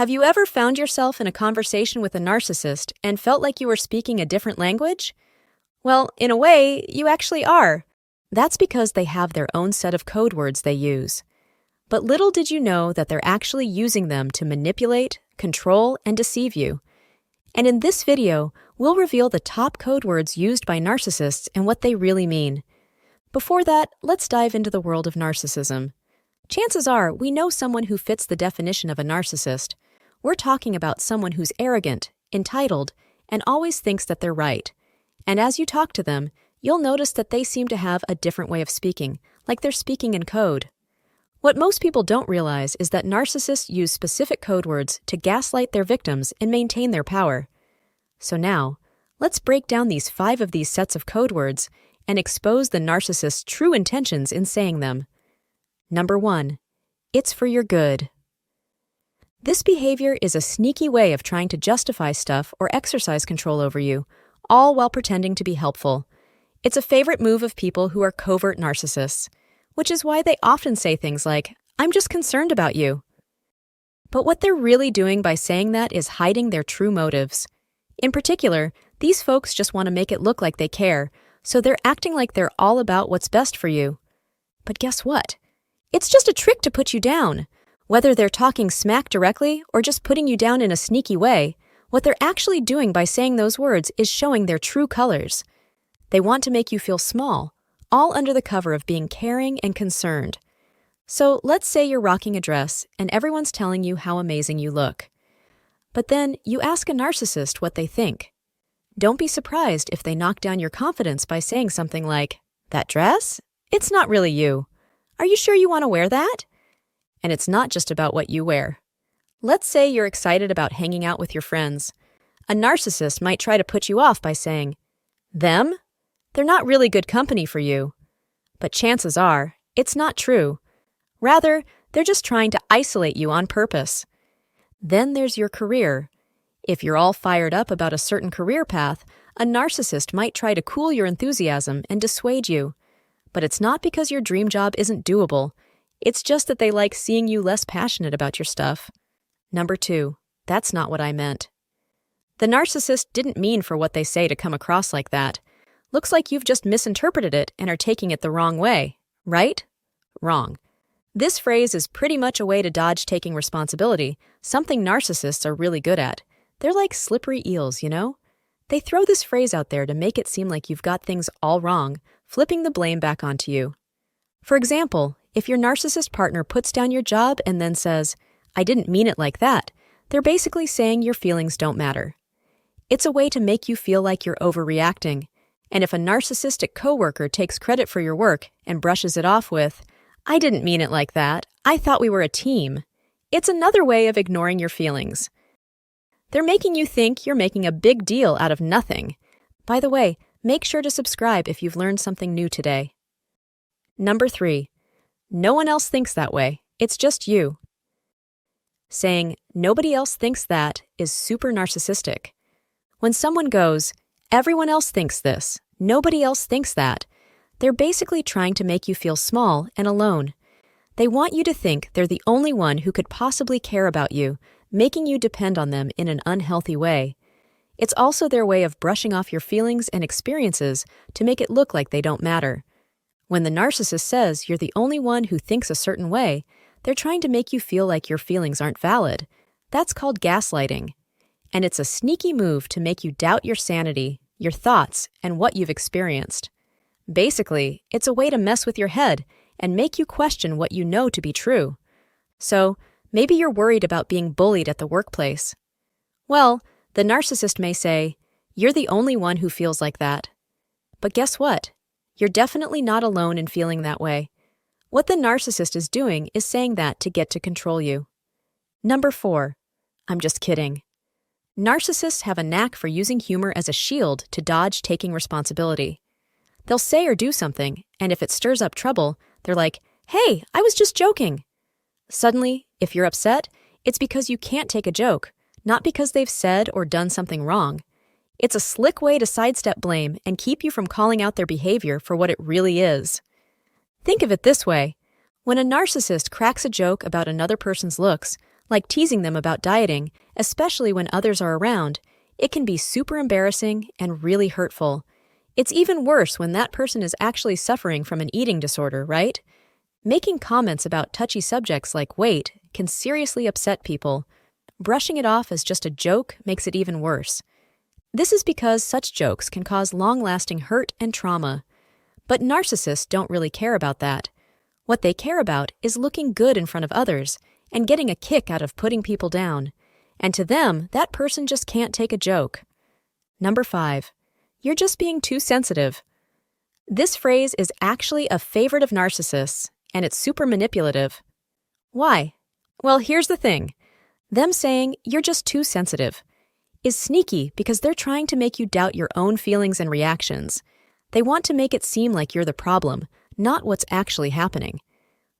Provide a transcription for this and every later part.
Have you ever found yourself in a conversation with a narcissist and felt like you were speaking a different language? Well, in a way, you actually are. That's because they have their own set of code words they use. But little did you know that they're actually using them to manipulate, control, and deceive you. And in this video, we'll reveal the top code words used by narcissists and what they really mean. Before that, let's dive into the world of narcissism. Chances are we know someone who fits the definition of a narcissist. We're talking about someone who's arrogant, entitled, and always thinks that they're right. And as you talk to them, you'll notice that they seem to have a different way of speaking, like they're speaking in code. What most people don't realize is that narcissists use specific code words to gaslight their victims and maintain their power. So now, let's break down these 5 of these sets of code words and expose the narcissist's true intentions in saying them. Number 1. It's for your good. This behavior is a sneaky way of trying to justify stuff or exercise control over you, all while pretending to be helpful. It's a favorite move of people who are covert narcissists, which is why they often say things like, "I'm just concerned about you." But what they're really doing by saying that is hiding their true motives. In particular, these folks just want to make it look like they care, so they're acting like they're all about what's best for you. But guess what? It's just a trick to put you down. Whether they're talking smack directly or just putting you down in a sneaky way, what they're actually doing by saying those words is showing their true colors. They want to make you feel small, all under the cover of being caring and concerned. So let's say you're rocking a dress and everyone's telling you how amazing you look. But then you ask a narcissist what they think. Don't be surprised if they knock down your confidence by saying something like, "That dress? It's not really you. Are you sure you want to wear that?" And it's not just about what you wear. Let's say you're excited about hanging out with your friends. A narcissist might try to put you off by saying, "Them? They're not really good company for you." But chances are, it's not true. Rather, they're just trying to isolate you on purpose. Then there's your career. If you're all fired up about a certain career path, a narcissist might try to cool your enthusiasm and dissuade you. But it's not because your dream job isn't doable. It's just that they like seeing you less passionate about your stuff. Number 2, that's not what I meant. The narcissist didn't mean for what they say to come across like that. Looks like you've just misinterpreted it and are taking it the wrong way, right? Wrong. This phrase is pretty much a way to dodge taking responsibility, something narcissists are really good at. They're like slippery eels, you know? They throw this phrase out there to make it seem like you've got things all wrong, flipping the blame back onto you. For example, if your narcissist partner puts down your job and then says, "I didn't mean it like that," they're basically saying your feelings don't matter. It's a way to make you feel like you're overreacting. And if a narcissistic coworker takes credit for your work and brushes it off with, "I didn't mean it like that. I thought we were a team," it's another way of ignoring your feelings. They're making you think you're making a big deal out of nothing. By the way, make sure to subscribe if you've learned something new today. Number 3. No one else thinks that way. It's just you. Saying, "Nobody else thinks that" is super narcissistic. When someone goes, "Everyone else thinks this, nobody else thinks that," they're basically trying to make you feel small and alone. They want you to think they're the only one who could possibly care about you, making you depend on them in an unhealthy way. It's also their way of brushing off your feelings and experiences to make it look like they don't matter. When the narcissist says you're the only one who thinks a certain way, they're trying to make you feel like your feelings aren't valid. That's called gaslighting. And it's a sneaky move to make you doubt your sanity, your thoughts, and what you've experienced. Basically, it's a way to mess with your head and make you question what you know to be true. So, maybe you're worried about being bullied at the workplace. Well, the narcissist may say, "You're the only one who feels like that." But guess what? You're definitely not alone in feeling that way. What the narcissist is doing is saying that to get to control you. Number 4. I'm just kidding. Narcissists have a knack for using humor as a shield to dodge taking responsibility. They'll say or do something, and if it stirs up trouble, they're like, "Hey, I was just joking." Suddenly, if you're upset, it's because you can't take a joke, not because they've said or done something wrong. It's a slick way to sidestep blame and keep you from calling out their behavior for what it really is. Think of it this way. When a narcissist cracks a joke about another person's looks, like teasing them about dieting, especially when others are around. It can be super embarrassing and really hurtful. It's even worse when that person is actually suffering from an eating disorder, right? Making comments about touchy subjects like weight can seriously upset people. Brushing it off as just a joke makes it even worse. This is because such jokes can cause long-lasting hurt and trauma. But narcissists don't really care about that. What they care about is looking good in front of others and getting a kick out of putting people down. And to them, that person just can't take a joke. Number 5. You're just being too sensitive. This phrase is actually a favorite of narcissists, and it's super manipulative. Why? Well, here's the thing. Them saying, "you're just too sensitive," is sneaky because they're trying to make you doubt your own feelings and reactions. They want to make it seem like you're the problem, not what's actually happening.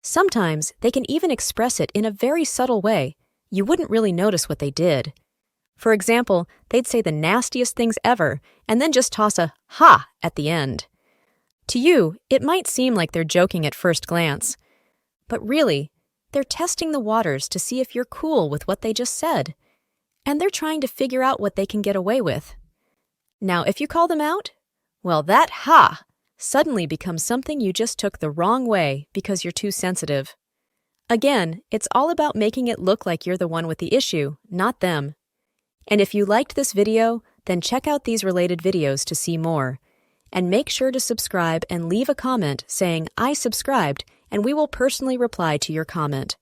Sometimes they can even express it in a very subtle way. You wouldn't really notice what they did. For example, they'd say the nastiest things ever and then just toss a "ha" at the end. To you, it might seem like they're joking at first glance. But really, they're testing the waters to see if you're cool with what they just said. And they're trying to figure out what they can get away with. Now, if you call them out, well, that "ha" suddenly becomes something you just took the wrong way because you're too sensitive. Again, it's all about making it look like you're the one with the issue, not them. And if you liked this video, then check out these related videos to see more. And make sure to subscribe and leave a comment saying, "I subscribed," and we will personally reply to your comment.